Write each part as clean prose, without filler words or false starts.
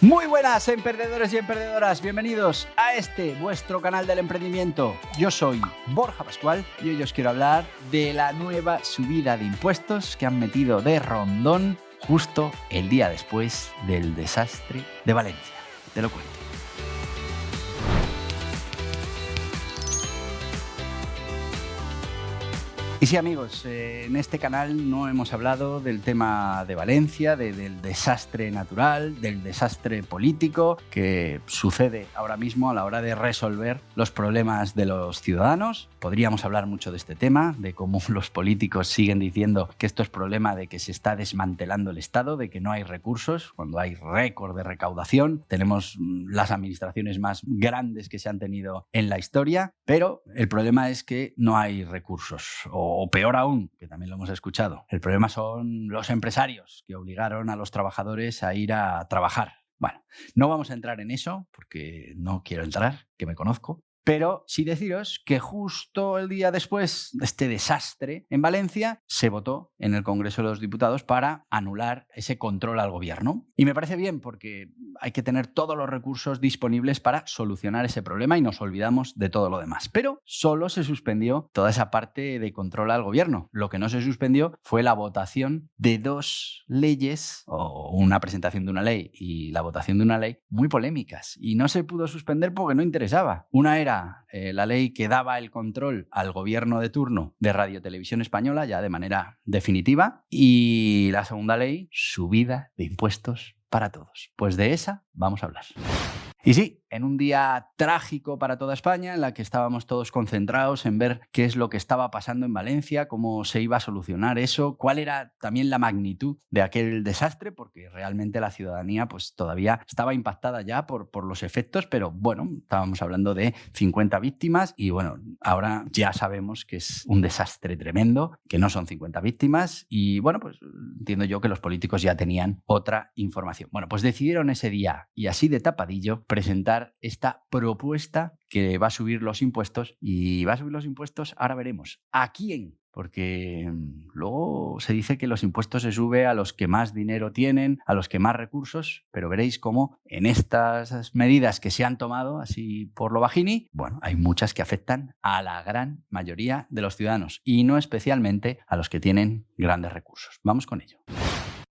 Muy buenas, emprendedores y emprendedoras. Bienvenidos a vuestro canal del emprendimiento. Yo soy Borja Pascual y hoy os quiero hablar de la nueva subida de impuestos que han metido de rondón justo el día después del desastre de Valencia. Te lo cuento. Y sí, amigos, en este canal no hemos hablado del tema de Valencia, del desastre natural, del desastre político que sucede ahora mismo a la hora de resolver los problemas de los ciudadanos. Podríamos hablar mucho de este tema, de cómo los políticos siguen diciendo que esto es problema de que se está desmantelando el Estado, de que no hay recursos, cuando hay récord de recaudación. Tenemos las administraciones más grandes que se han tenido en la historia, pero el problema es que no hay recursos. O peor aún, que también lo hemos escuchado, el problema son los empresarios que obligaron a los trabajadores a ir a trabajar. Bueno, no vamos a entrar en eso porque no quiero entrar, que me conozco. Pero sí deciros que justo el día después de este desastre en Valencia se votó en el Congreso de los Diputados para anular ese control al gobierno. Y me parece bien porque hay que tener todos los recursos disponibles para solucionar ese problema y nos olvidamos de todo lo demás. Pero solo se suspendió toda esa parte de control al gobierno. Lo que no se suspendió fue la votación de dos leyes, o una presentación de una ley y la votación de una ley muy polémicas. Y no se pudo suspender porque no interesaba. Una era la ley que daba el control al gobierno de turno de Radio Televisión Española, ya de manera definitiva, y la segunda ley, subida de impuestos para todos. Pues de esa vamos a hablar. Y sí, en un día trágico para toda España, en la que estábamos todos concentrados en ver qué es lo que estaba pasando en Valencia, cómo se iba a solucionar eso, cuál era también la magnitud de aquel desastre, porque realmente la ciudadanía pues todavía estaba impactada ya por los efectos, pero bueno, estábamos hablando de 50 víctimas y bueno, ahora ya sabemos que es un desastre tremendo, que no son 50 víctimas y bueno, pues entiendo yo que los políticos ya tenían otra información. Bueno, pues decidieron ese día y así de tapadillo presentar esta propuesta que va a subir los impuestos y va a subir los impuestos, ahora veremos, ¿a quién? Porque luego se dice que los impuestos se sube a los que más dinero tienen, a los que más recursos, pero veréis cómo en estas medidas que se han tomado así por lo bajini, bueno, hay muchas que afectan a la gran mayoría de los ciudadanos y no especialmente a los que tienen grandes recursos. Vamos con ello.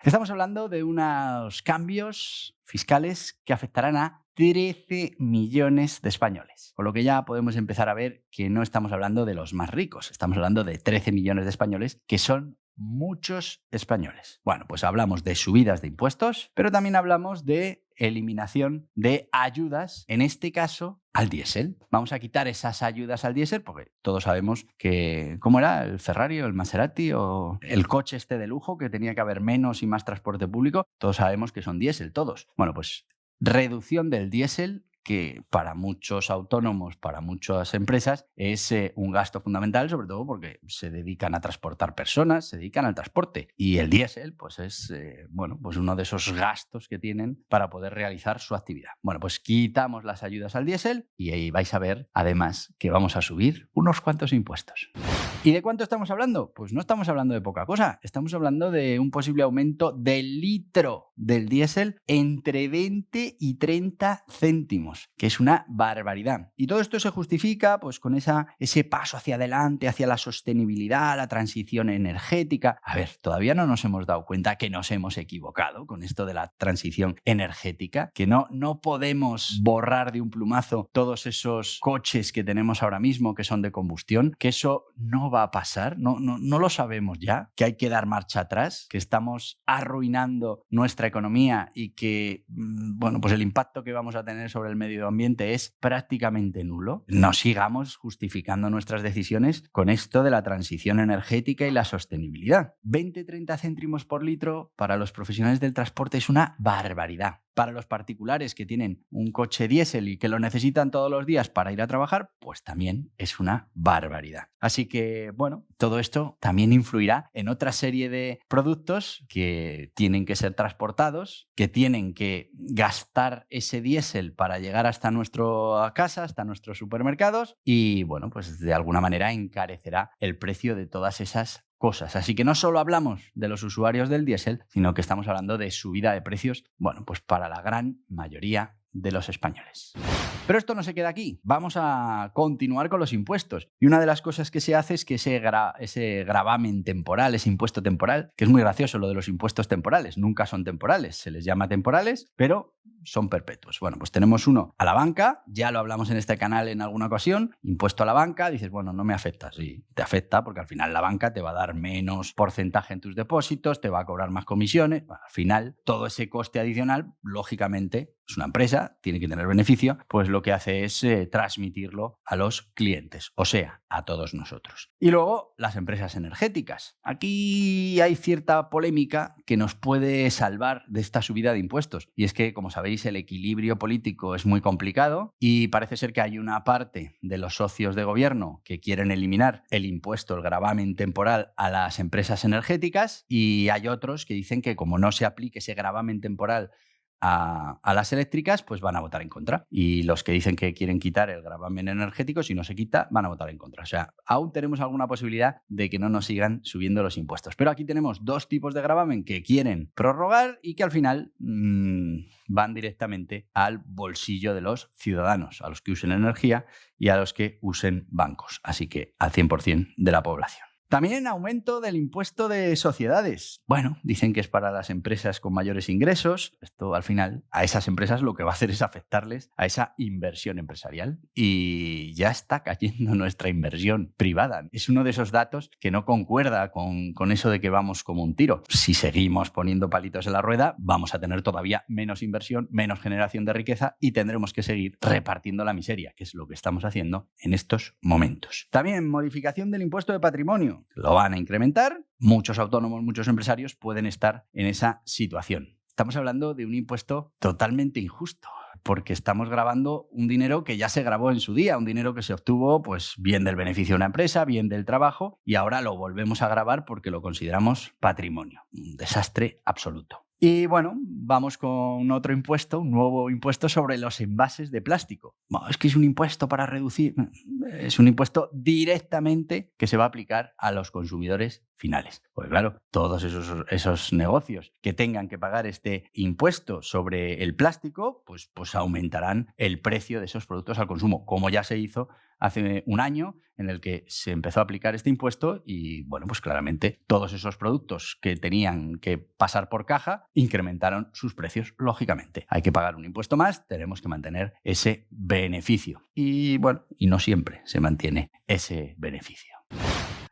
Estamos hablando de unos cambios fiscales que afectarán a 13 millones de españoles. Con lo que ya podemos empezar a ver que no estamos hablando de los más ricos, estamos hablando de 13 millones de españoles, que son muchos españoles. Bueno, pues hablamos de subidas de impuestos, pero también hablamos de eliminación de ayudas, en este caso al diésel. Vamos a quitar esas ayudas al diésel porque todos sabemos que, ¿cómo era? El Ferrari o el Maserati o el coche este de lujo que tenía que haber menos y más transporte público, todos sabemos que son diésel, todos. Bueno, pues reducción del diésel, que para muchos autónomos, para muchas empresas, es un gasto fundamental, sobre todo porque se dedican a transportar personas, se dedican al transporte. Y el diésel pues es pues uno de esos gastos que tienen para poder realizar su actividad. Bueno, pues quitamos las ayudas al diésel y ahí vais a ver, además, que vamos a subir unos cuantos impuestos. ¿Y de cuánto estamos hablando? Pues no estamos hablando de poca cosa. Estamos hablando de un posible aumento del litro del diésel entre 20 y 30 céntimos, que es una barbaridad. Y todo esto se justifica pues con ese paso hacia adelante, hacia la sostenibilidad, la transición energética. A ver, todavía no nos hemos dado cuenta que nos hemos equivocado con esto de la transición energética, que no podemos borrar de un plumazo todos esos coches que tenemos ahora mismo que son de combustión, que eso no va a pasar, no lo sabemos ya, que hay que dar marcha atrás, que estamos arruinando nuestra economía y que, pues el impacto que vamos a tener sobre el medio ambiente es prácticamente nulo. No sigamos justificando nuestras decisiones con esto de la transición energética y la sostenibilidad. 20-30 céntimos por litro para los profesionales del transporte es una barbaridad. Para los particulares que tienen un coche diésel y que lo necesitan todos los días para ir a trabajar, pues también es una barbaridad. Así que, todo esto también influirá en otra serie de productos que tienen que ser transportados, que tienen que gastar ese diésel para llegar hasta nuestra casa, hasta nuestros supermercados y, pues de alguna manera encarecerá el precio de todas esas cosas. Así que no solo hablamos de los usuarios del diésel, sino que estamos hablando de subida de precios, bueno, pues para la gran mayoría de los españoles. Pero esto no se queda aquí. Vamos a continuar con los impuestos. Y una de las cosas que se hace es que ese gravamen temporal, ese impuesto temporal, que es muy gracioso lo de los impuestos temporales, nunca son temporales, se les llama temporales, pero son perpetuos. Bueno, pues tenemos uno a la banca, ya lo hablamos en este canal en alguna ocasión, impuesto a la banca, dices, bueno, no me afecta. Sí, te afecta porque al final la banca te va a dar menos porcentaje en tus depósitos, te va a cobrar más comisiones. Bueno, al final, todo ese coste adicional, lógicamente, es una empresa, tiene que tener beneficio, pues lo que hace es transmitirlo a los clientes, o sea, a todos nosotros. Y luego, las empresas energéticas. Aquí hay cierta polémica que nos puede salvar de esta subida de impuestos. Y es que, como sabéis, el equilibrio político es muy complicado y parece ser que hay una parte de los socios de gobierno que quieren eliminar el impuesto, el gravamen temporal a las empresas energéticas, y hay otros que dicen que como no se aplique ese gravamen temporal a las eléctricas, pues van a votar en contra. Y los que dicen que quieren quitar el gravamen energético, si no se quita, van a votar en contra. O sea, aún tenemos alguna posibilidad de que no nos sigan subiendo los impuestos. Pero aquí tenemos dos tipos de gravamen que quieren prorrogar y que al final van directamente al bolsillo de los ciudadanos, a los que usen energía y a los que usen bancos. Así que al 100% de la población. También aumento del impuesto de sociedades. Bueno, dicen que es para las empresas con mayores ingresos. Esto al final a esas empresas lo que va a hacer es afectarles a esa inversión empresarial. Y ya está cayendo nuestra inversión privada. Es uno de esos datos que no concuerda con eso de que vamos como un tiro. Si seguimos poniendo palitos en la rueda, vamos a tener todavía menos inversión, menos generación de riqueza y tendremos que seguir repartiendo la miseria, que es lo que estamos haciendo en estos momentos. También modificación del impuesto de patrimonio. Lo van a incrementar. Muchos autónomos, muchos empresarios pueden estar en esa situación. Estamos hablando de un impuesto totalmente injusto, porque estamos gravando un dinero que ya se gravó en su día, un dinero que se obtuvo pues bien del beneficio de una empresa, bien del trabajo, y ahora lo volvemos a gravar porque lo consideramos patrimonio. Un desastre absoluto. Y bueno, vamos con otro impuesto, un nuevo impuesto sobre los envases de plástico. Bueno, es que es un impuesto para reducir, es un impuesto directamente que se va a aplicar a los consumidores finales. Pues claro, todos esos negocios que tengan que pagar este impuesto sobre el plástico, pues aumentarán el precio de esos productos al consumo, como ya se hizo hace un año en el que se empezó a aplicar este impuesto y, bueno, pues claramente todos esos productos que tenían que pasar por caja incrementaron sus precios, lógicamente. Hay que pagar un impuesto más, tenemos que mantener ese beneficio. Y, bueno, y no siempre se mantiene ese beneficio.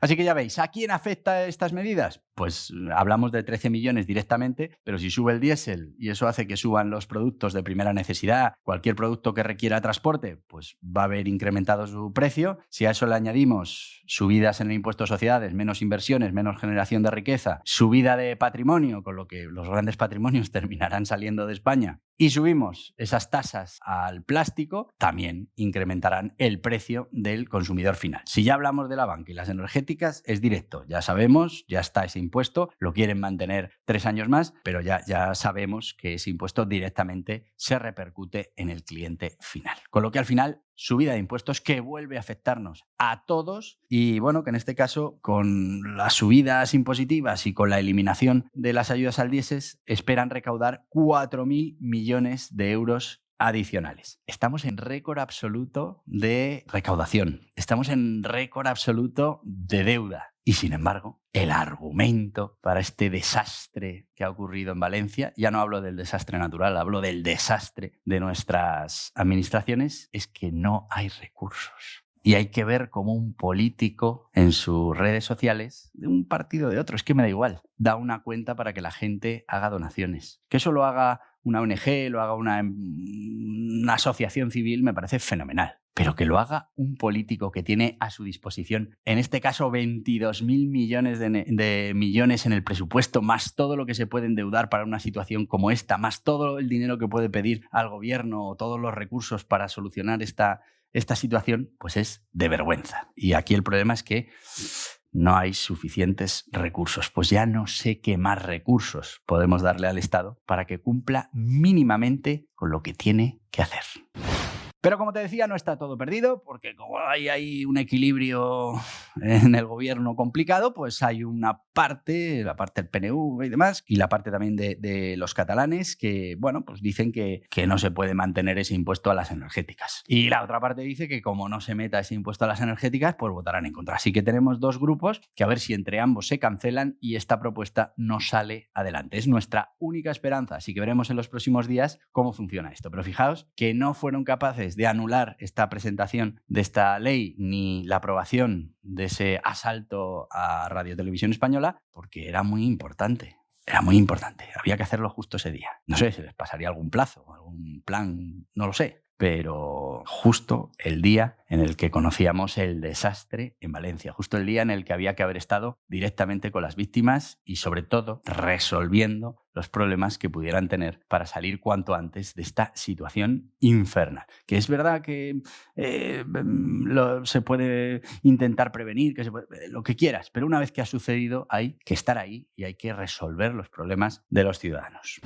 Así que ya veis, ¿a quién afecta estas medidas? Pues hablamos de 13 millones directamente, pero si sube el diésel y eso hace que suban los productos de primera necesidad, cualquier producto que requiera transporte, pues va a haber incrementado su precio. Si a eso le añadimos subidas en el impuesto a sociedades, menos inversiones, menos generación de riqueza, subida de patrimonio, con lo que los grandes patrimonios terminarán saliendo de España, y subimos esas tasas al plástico, también incrementarán el precio del consumidor final. Si ya hablamos de la banca y las energéticas, es directo. Ya sabemos, ya está ese impuesto, lo quieren mantener 3 años más, pero ya sabemos que ese impuesto directamente se repercute en el cliente final. Con lo que al final, subida de impuestos que vuelve a afectarnos a todos y, bueno, que en este caso, con las subidas impositivas y con la eliminación de las ayudas al diésel, esperan recaudar 4.000 millones de euros adicionales. Estamos en récord absoluto de recaudación. Estamos en récord absoluto de deuda. Y sin embargo, el argumento para este desastre que ha ocurrido en Valencia, ya no hablo del desastre natural, hablo del desastre de nuestras administraciones, es que no hay recursos. Y hay que ver cómo un político en sus redes sociales, de un partido o de otro, es que me da igual, da una cuenta para que la gente haga donaciones. Que eso lo haga una ONG, lo haga una asociación civil, me parece fenomenal. Pero que lo haga un político que tiene a su disposición, en este caso, 22.000 millones de millones en el presupuesto, más todo lo que se puede endeudar para una situación como esta, más todo el dinero que puede pedir al gobierno o todos los recursos para solucionar esta situación, pues es de vergüenza. Y aquí el problema es que no hay suficientes recursos. Pues ya no sé qué más recursos podemos darle al Estado para que cumpla mínimamente con lo que tiene que hacer. Pero como te decía, no está todo perdido, porque como hay un equilibrio en el gobierno complicado, pues hay una parte, la parte del PNV y demás, y la parte también de los catalanes que, bueno, pues dicen que no se puede mantener ese impuesto a las energéticas. Y la otra parte dice que como no se meta ese impuesto a las energéticas, pues votarán en contra. Así que tenemos dos grupos que a ver si entre ambos se cancelan y esta propuesta no sale adelante. Es nuestra única esperanza, así que veremos en los próximos días cómo funciona esto. Pero fijaos que no fueron capaces de anular esta presentación de esta ley ni la aprobación de ese asalto a Radio Televisión Española porque era muy importante. Era muy importante. Había que hacerlo justo ese día. No sé, se les pasaría algún plazo, algún plan, no lo sé. Pero justo el día en el que conocíamos el desastre en Valencia, justo el día en el que había que haber estado directamente con las víctimas y sobre todo resolviendo los problemas que pudieran tener para salir cuanto antes de esta situación infernal. Que es verdad que se puede intentar prevenir, lo que quieras, pero una vez que ha sucedido hay que estar ahí y hay que resolver los problemas de los ciudadanos.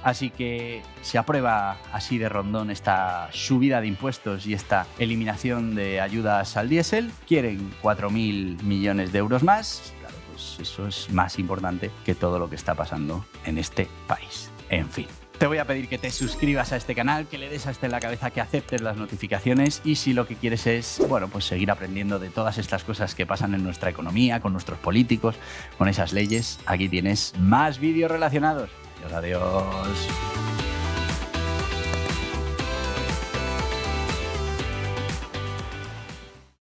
Así que se aprueba así de rondón esta subida de impuestos y esta eliminación de ayudas al diésel. Quieren 4.000 millones de euros más. Claro, pues eso es más importante que todo lo que está pasando en este país. En fin. Te voy a pedir que te suscribas a este canal, que le des a en la cabeza, que aceptes las notificaciones y si lo que quieres es, bueno, pues seguir aprendiendo de todas estas cosas que pasan en nuestra economía, con nuestros políticos, con esas leyes, aquí tienes más vídeos relacionados. Adiós.